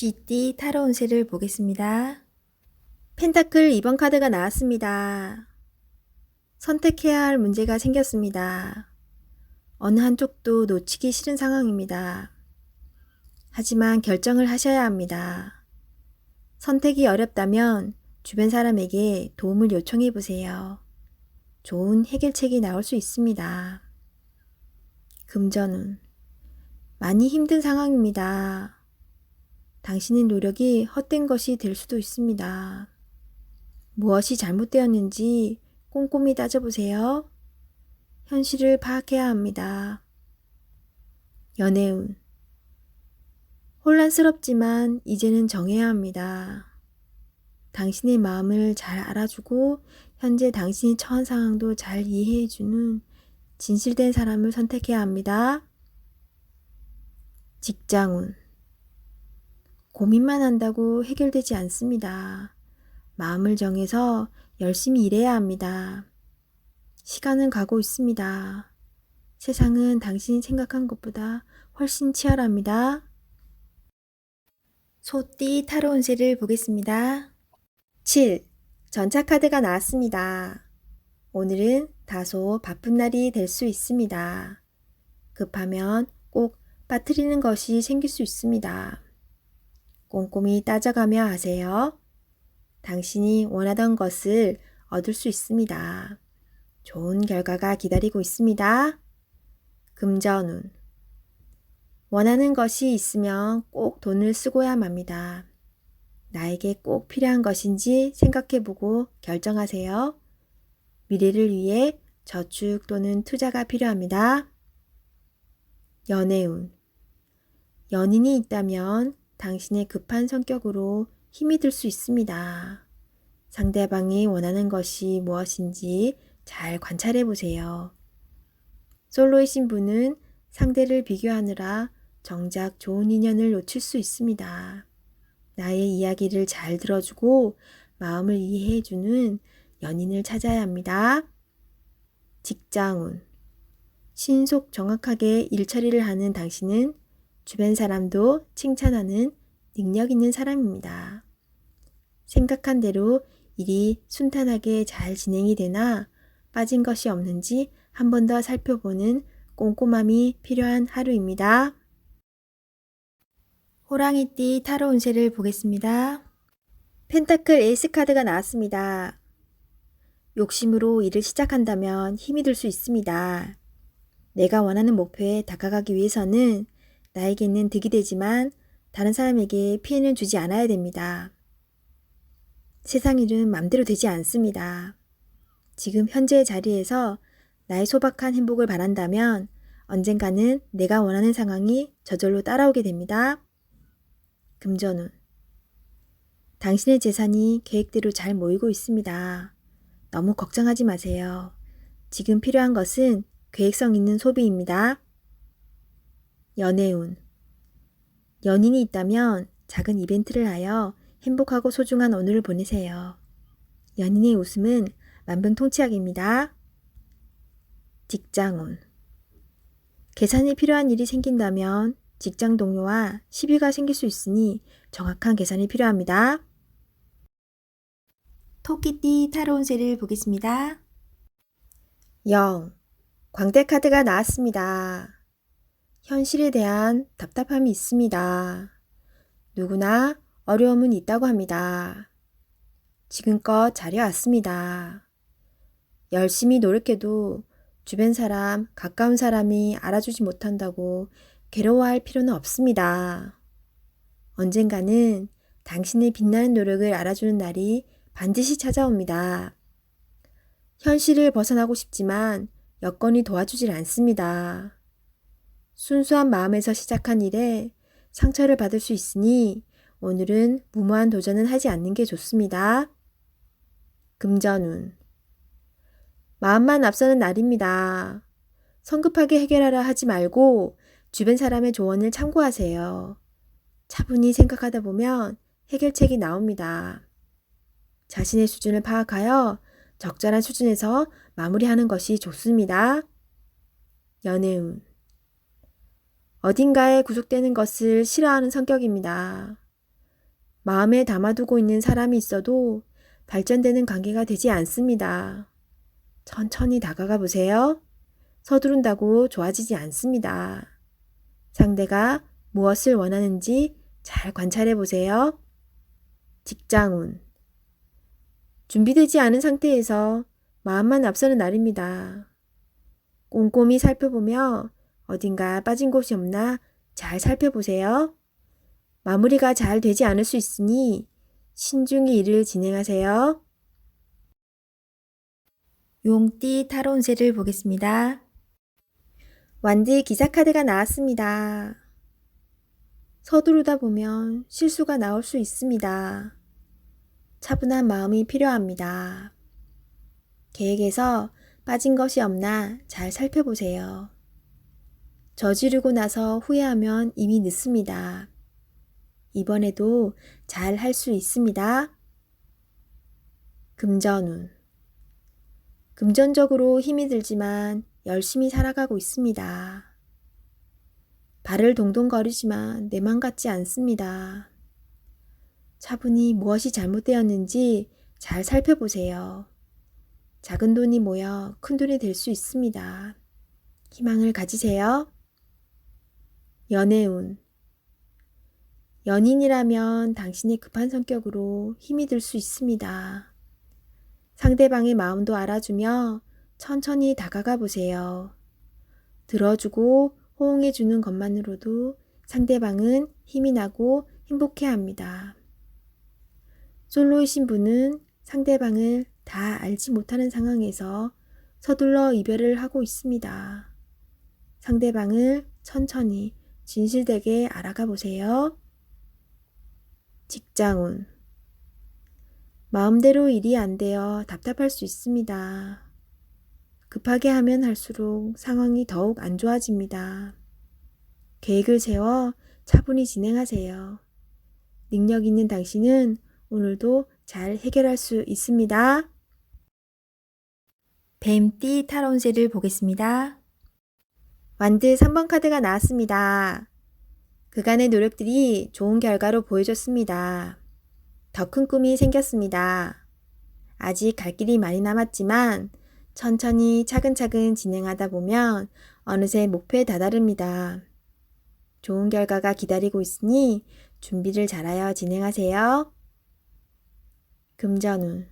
쥐띠 타로 운세를 보겠습니다. 펜타클 2번 카드가 나왔습니다. 선택해야 할 문제가 생겼습니다. 어느 한쪽도 놓치기 싫은 상황입니다. 하지만 결정을 하셔야 합니다. 선택이 어렵다면 주변 사람에게 도움을 요청해 보세요. 좋은 해결책이 나올 수 있습니다. 금전운. 많이 힘든 상황입니다. 당신의 노력이 헛된 것이 될 수도 있습니다. 무엇이 잘못되었는지 꼼꼼히 따져보세요. 현실을 파악해야 합니다. 연애운. 혼란스럽지만 이제는 정해야 합니다. 당신의 마음을 잘 알아주고 현재 당신이 처한 상황도 잘 이해해주는 진실된 사람을 선택해야 합니다. 직장운. 고민만 한다고 해결되지 않습니다. 마음을 정해서 열심히 일해야 합니다. 시간은 가고 있습니다. 세상은 당신이 생각한 것보다 훨씬 치열합니다. 소띠 타로 운세를 보겠습니다. 7. 전차 카드가 나왔습니다. 오늘은 다소 바쁜 날이 될 수 있습니다. 급하면 꼭 빠뜨리는 것이 생길 수 있습니다. 꼼꼼히 따져가며 하세요. 당신이 원하던 것을 얻을 수 있습니다. 좋은 결과가 기다리고 있습니다. 금전운. 원하는 것이 있으면 꼭 돈을 쓰고야 합니다. 나에게 꼭 필요한 것인지 생각해보고 결정하세요. 미래를 위해 저축 또는 투자가 필요합니다. 연애운. 연인이 있다면 당신의 급한 성격으로 힘이 들 수 있습니다. 상대방이 원하는 것이 무엇인지 잘 관찰해 보세요. 솔로이신 분은 상대를 비교하느라 정작 좋은 인연을 놓칠 수 있습니다. 나의 이야기를 잘 들어주고 마음을 이해해주는 연인을 찾아야 합니다. 직장운. 신속 정확하게 일처리를 하는 당신은 주변 사람도 칭찬하는 능력 있는 사람입니다. 생각한 대로 일이 순탄하게 잘 진행이 되나 빠진 것이 없는지 한 번 더 살펴보는 꼼꼼함이 필요한 하루입니다. 호랑이띠 타로 운세를 보겠습니다. 펜타클 에이스 카드가 나왔습니다. 욕심으로 일을 시작한다면 힘이 들 수 있습니다. 내가 원하는 목표에 다가가기 위해서는 나에게는 득이 되지만 다른 사람에게 피해는 주지 않아야 됩니다. 세상 일은 맘대로 되지 않습니다. 지금 현재의 자리에서 나의 소박한 행복을 바란다면 언젠가는 내가 원하는 상황이 저절로 따라오게 됩니다. 금전운. 당신의 재산이 계획대로 잘 모이고 있습니다. 너무 걱정하지 마세요. 지금 필요한 것은 계획성 있는 소비입니다. 연애운. 연인이 있다면 작은 이벤트를 하여 행복하고 소중한 오늘을 보내세요. 연인의 웃음은 만병통치약입니다. 직장운. 계산이 필요한 일이 생긴다면 직장 동료와 시비가 생길 수 있으니 정확한 계산이 필요합니다. 토끼띠 타로 운세를 보겠습니다. 0. 광대 카드가 나왔습니다. 현실에 대한 답답함이 있습니다. 누구나 어려움은 있다고 합니다. 지금껏 잘해왔습니다. 열심히 노력해도 주변 사람, 가까운 사람이 알아주지 못한다고 괴로워할 필요는 없습니다. 언젠가는 당신의 빛나는 노력을 알아주는 날이 반드시 찾아옵니다. 현실을 벗어나고 싶지만 여건이 도와주질 않습니다. 순수한 마음에서 시작한 일에 상처를 받을 수 있으니 오늘은 무모한 도전은 하지 않는 게 좋습니다. 금전운. 마음만 앞서는 날입니다. 성급하게 해결하려 하지 말고 주변 사람의 조언을 참고하세요. 차분히 생각하다 보면 해결책이 나옵니다. 자신의 수준을 파악하여 적절한 수준에서 마무리하는 것이 좋습니다. 연애운. 어딘가에 구속되는 것을 싫어하는 성격입니다. 마음에 담아두고 있는 사람이 있어도 발전되는 관계가 되지 않습니다. 천천히 다가가 보세요. 서두른다고 좋아지지 않습니다. 상대가 무엇을 원하는지 잘 관찰해 보세요. 직장운. 준비되지 않은 상태에서 마음만 앞서는 날입니다. 꼼꼼히 살펴보며 어딘가 빠진 곳이 없나 잘 살펴보세요. 마무리가 잘 되지 않을 수 있으니 신중히 일을 진행하세요. 용띠 타로 운세를 보겠습니다. 완드 기사 카드가 나왔습니다. 서두르다 보면 실수가 나올 수 있습니다. 차분한 마음이 필요합니다. 계획에서 빠진 것이 없나 잘 살펴보세요. 저지르고 나서 후회하면 이미 늦습니다. 이번에도 잘 할 수 있습니다. 금전운. 금전적으로 힘이 들지만 열심히 살아가고 있습니다. 발을 동동 거리지만 내 맘 같지 않습니다. 차분히 무엇이 잘못되었는지 잘 살펴보세요. 작은 돈이 모여 큰 돈이 될 수 있습니다. 희망을 가지세요. 연애운. 연인이라면 당신의 급한 성격으로 힘이 들 수 있습니다. 상대방의 마음도 알아주며 천천히 다가가 보세요. 들어주고 호응해주는 것만으로도 상대방은 힘이 나고 행복해합니다. 솔로이신 분은 상대방을 다 알지 못하는 상황에서 서둘러 이별을 하고 있습니다. 상대방을 천천히 진실되게 알아가 보세요. 직장운. 마음대로 일이 안 되어 답답할 수 있습니다. 급하게 하면 할수록 상황이 더욱 안 좋아집니다. 계획을 세워 차분히 진행하세요. 능력 있는 당신은 오늘도 잘 해결할 수 있습니다. 뱀띠 타로 운세를 보겠습니다. 완드 3번 카드가 나왔습니다. 그간의 노력들이 좋은 결과로 보여줬습니다. 더 큰 꿈이 생겼습니다. 아직 갈 길이 많이 남았지만 천천히 차근차근 진행하다 보면 어느새 목표에 다다릅니다. 좋은 결과가 기다리고 있으니 준비를 잘하여 진행하세요. 금전운.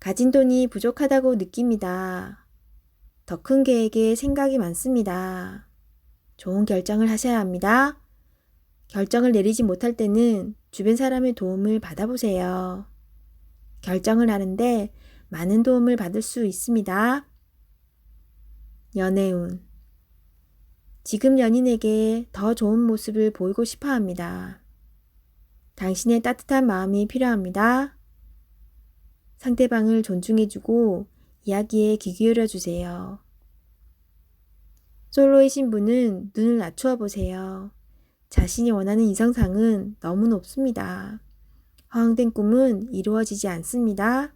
가진 돈이 부족하다고 느낍니다. 더 큰 계획에 생각이 많습니다. 좋은 결정을 하셔야 합니다. 결정을 내리지 못할 때는 주변 사람의 도움을 받아보세요. 결정을 하는데 많은 도움을 받을 수 있습니다. 연애운. 지금 연인에게 더 좋은 모습을 보이고 싶어 합니다. 당신의 따뜻한 마음이 필요합니다. 상대방을 존중해주고 이야기에 귀 기울여 주세요. 솔로이신 분은 눈을 낮추어 보세요. 자신이 원하는 이상상은 너무 높습니다. 허황된 꿈은 이루어지지 않습니다.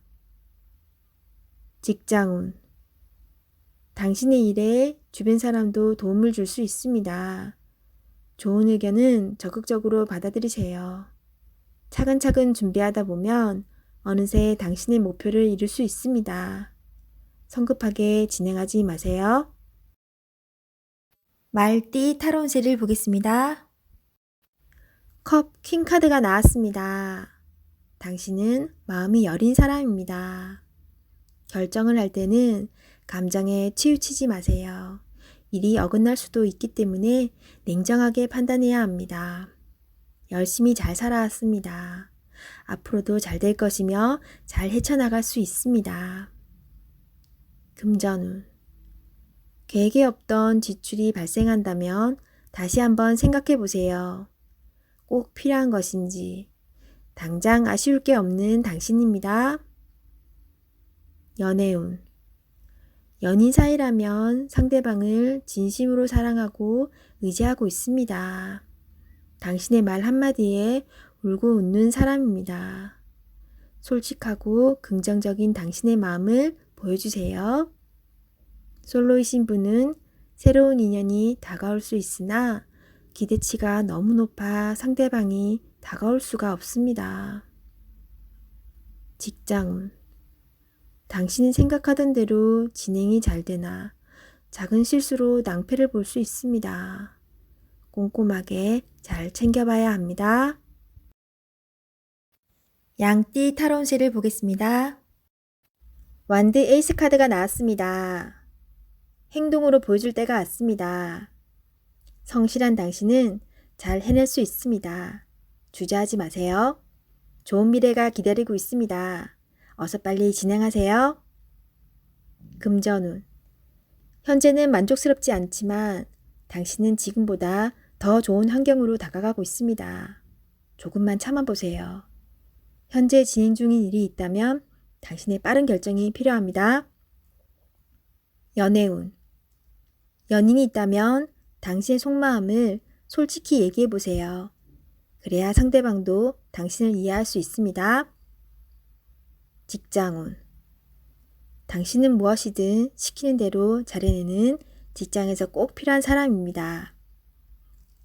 직장운. 당신의 일에 주변 사람도 도움을 줄 수 있습니다. 좋은 의견은 적극적으로 받아들이세요. 차근차근 준비하다 보면 어느새 당신의 목표를 이룰 수 있습니다. 성급하게 진행하지 마세요. 말띠 타로 운세를 보겠습니다. 컵 퀸 카드가 나왔습니다. 당신은 마음이 여린 사람입니다. 결정을 할 때는 감정에 치우치지 마세요. 일이 어긋날 수도 있기 때문에 냉정하게 판단해야 합니다. 열심히 잘 살아왔습니다. 앞으로도 잘 될 것이며 잘 헤쳐나갈 수 있습니다. 금전운. 계획에 없던 지출이 발생한다면 다시 한번 생각해 보세요. 꼭 필요한 것인지. 당장 아쉬울 게 없는 당신입니다. 연애운. 연인 사이라면 상대방을 진심으로 사랑하고 의지하고 있습니다. 당신의 말 한마디에 울고 웃는 사람입니다. 솔직하고 긍정적인 당신의 마음을 보여주세요. 솔로이신 분은 새로운 인연이 다가올 수 있으나 기대치가 너무 높아 상대방이 다가올 수가 없습니다. 직장운. 당신이 생각하던 대로 진행이 잘 되나 작은 실수로 낭패를 볼 수 있습니다. 꼼꼼하게 잘 챙겨봐야 합니다. 양띠 타로 운세를 보겠습니다. 완드 에이스 카드가 나왔습니다. 행동으로 보여줄 때가 왔습니다. 성실한 당신은 잘 해낼 수 있습니다. 주저하지 마세요. 좋은 미래가 기다리고 있습니다. 어서 빨리 진행하세요. 금전운. 현재는 만족스럽지 않지만 당신은 지금보다 더 좋은 환경으로 다가가고 있습니다. 조금만 참아보세요. 현재 진행 중인 일이 있다면 당신의 빠른 결정이 필요합니다. 연애운. 연인이 있다면 당신의 속마음을 솔직히 얘기해보세요. 그래야 상대방도 당신을 이해할 수 있습니다. 직장운. 당신은 무엇이든 시키는 대로 잘해내는 직장에서 꼭 필요한 사람입니다.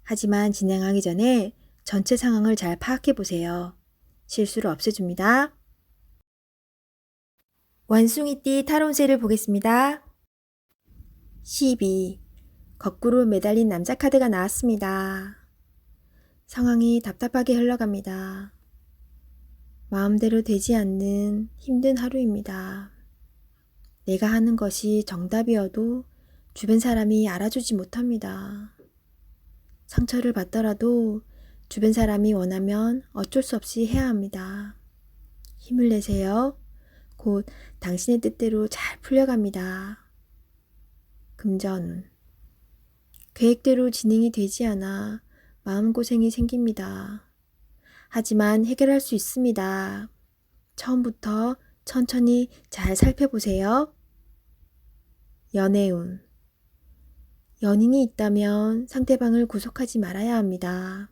하지만 진행하기 전에 전체 상황을 잘 파악해보세요. 실수를 없애줍니다. 원숭이띠 타로 운세를 보겠습니다. 12. 거꾸로 매달린 남자 카드가 나왔습니다. 상황이 답답하게 흘러갑니다. 마음대로 되지 않는 힘든 하루입니다. 내가 하는 것이 정답이어도 주변 사람이 알아주지 못합니다. 상처를 받더라도 주변 사람이 원하면 어쩔 수 없이 해야 합니다. 힘을 내세요. 곧 당신의 뜻대로 잘 풀려갑니다. 금전운. 계획대로 진행이 되지 않아 마음고생이 생깁니다. 하지만 해결할 수 있습니다. 처음부터 천천히 잘 살펴보세요. 연애운. 연인이 있다면 상대방을 구속하지 말아야 합니다.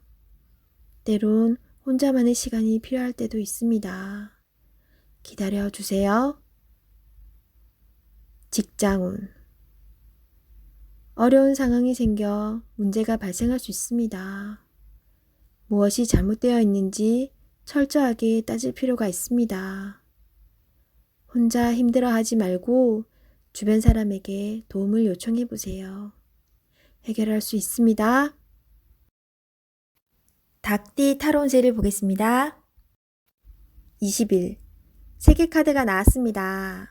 때론 혼자만의 시간이 필요할 때도 있습니다. 기다려 주세요. 직장운. 어려운 상황이 생겨 문제가 발생할 수 있습니다. 무엇이 잘못되어 있는지 철저하게 따질 필요가 있습니다. 혼자 힘들어하지 말고 주변 사람에게 도움을 요청해 보세요. 해결할 수 있습니다. 닭띠 타로 운세를 보겠습니다. 20일. 세계 카드가 나왔습니다.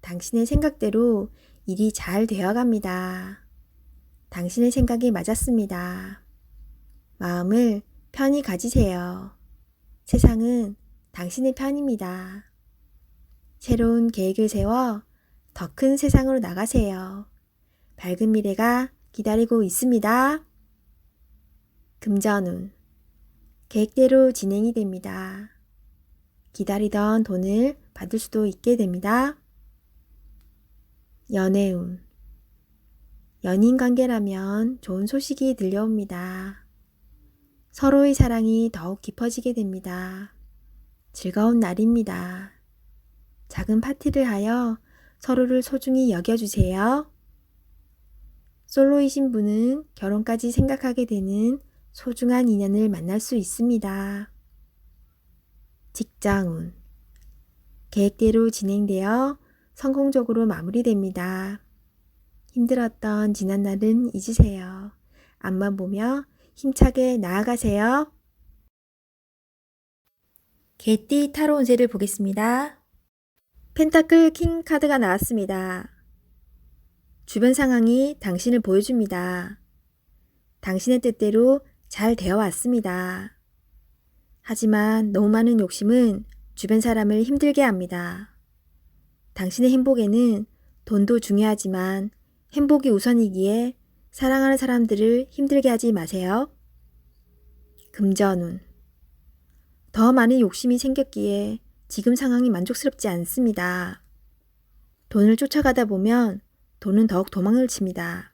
당신의 생각대로 일이 잘 되어갑니다. 당신의 생각이 맞았습니다. 마음을 편히 가지세요. 세상은 당신의 편입니다. 새로운 계획을 세워 더 큰 세상으로 나가세요. 밝은 미래가 기다리고 있습니다. 금전운. 계획대로 진행이 됩니다. 기다리던 돈을 받을 수도 있게 됩니다. 연애운. 연인 관계라면 좋은 소식이 들려옵니다. 서로의 사랑이 더욱 깊어지게 됩니다. 즐거운 날입니다. 작은 파티를 하여 서로를 소중히 여겨주세요. 솔로이신 분은 결혼까지 생각하게 되는 소중한 인연을 만날 수 있습니다. 직장운. 계획대로 진행되어 성공적으로 마무리됩니다. 힘들었던 지난날은 잊으세요. 앞만 보며 힘차게 나아가세요. 개띠 타로 운세를 보겠습니다. 펜타클 킹 카드가 나왔습니다. 주변 상황이 당신을 보여줍니다. 당신의 뜻대로 잘 되어 왔습니다. 하지만 너무 많은 욕심은 주변 사람을 힘들게 합니다. 당신의 행복에는 돈도 중요하지만 행복이 우선이기에 사랑하는 사람들을 힘들게 하지 마세요. 금전운. 더 많은 욕심이 생겼기에 지금 상황이 만족스럽지 않습니다. 돈을 쫓아가다 보면 돈은 더욱 도망을 칩니다.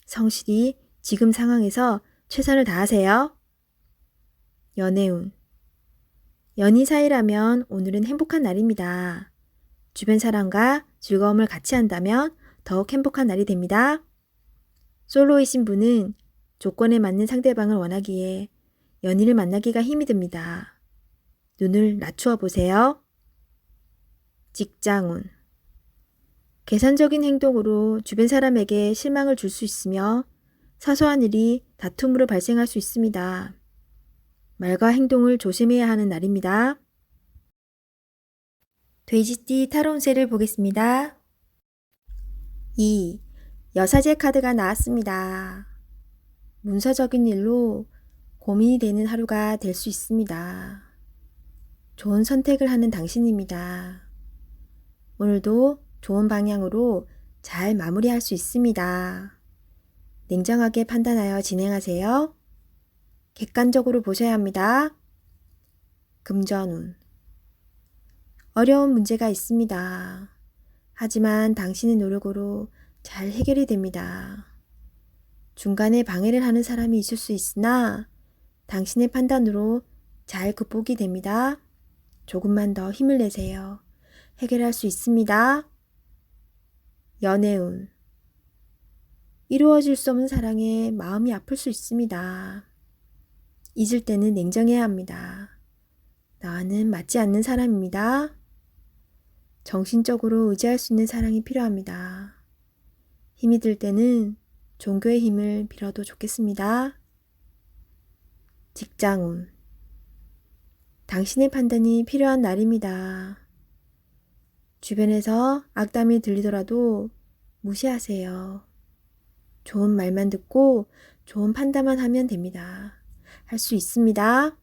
성실히 지금 상황에서 최선을 다하세요. 연애운. 연인 사이라면 오늘은 행복한 날입니다. 주변 사람과 즐거움을 같이 한다면 더욱 행복한 날이 됩니다. 솔로이신 분은 조건에 맞는 상대방을 원하기에 연인을 만나기가 힘이 듭니다. 눈을 낮추어 보세요. 직장운. 계산적인 행동으로 주변 사람에게 실망을 줄 수 있으며 사소한 일이 다툼으로 발생할 수 있습니다. 말과 행동을 조심해야 하는 날입니다. 돼지띠 타로 운세를 보겠습니다. 2. 여사제 카드가 나왔습니다. 문서적인 일로 고민이 되는 하루가 될 수 있습니다. 좋은 선택을 하는 당신입니다. 오늘도 좋은 방향으로 잘 마무리할 수 있습니다. 냉정하게 판단하여 진행하세요. 객관적으로 보셔야 합니다. 금전운. 어려운 문제가 있습니다. 하지만 당신의 노력으로 잘 해결이 됩니다. 중간에 방해를 하는 사람이 있을 수 있으나 당신의 판단으로 잘 극복이 됩니다. 조금만 더 힘을 내세요. 해결할 수 있습니다. 연애운. 이루어질 수 없는 사랑에 마음이 아플 수 있습니다. 잊을 때는 냉정해야 합니다. 나와는 맞지 않는 사람입니다. 정신적으로 의지할 수 있는 사랑이 필요합니다. 힘이 들 때는 종교의 힘을 빌어도 좋겠습니다. 직장운. 당신의 판단이 필요한 날입니다. 주변에서 악담이 들리더라도 무시하세요. 좋은 말만 듣고 좋은 판단만 하면 됩니다. 할 수 있습니다.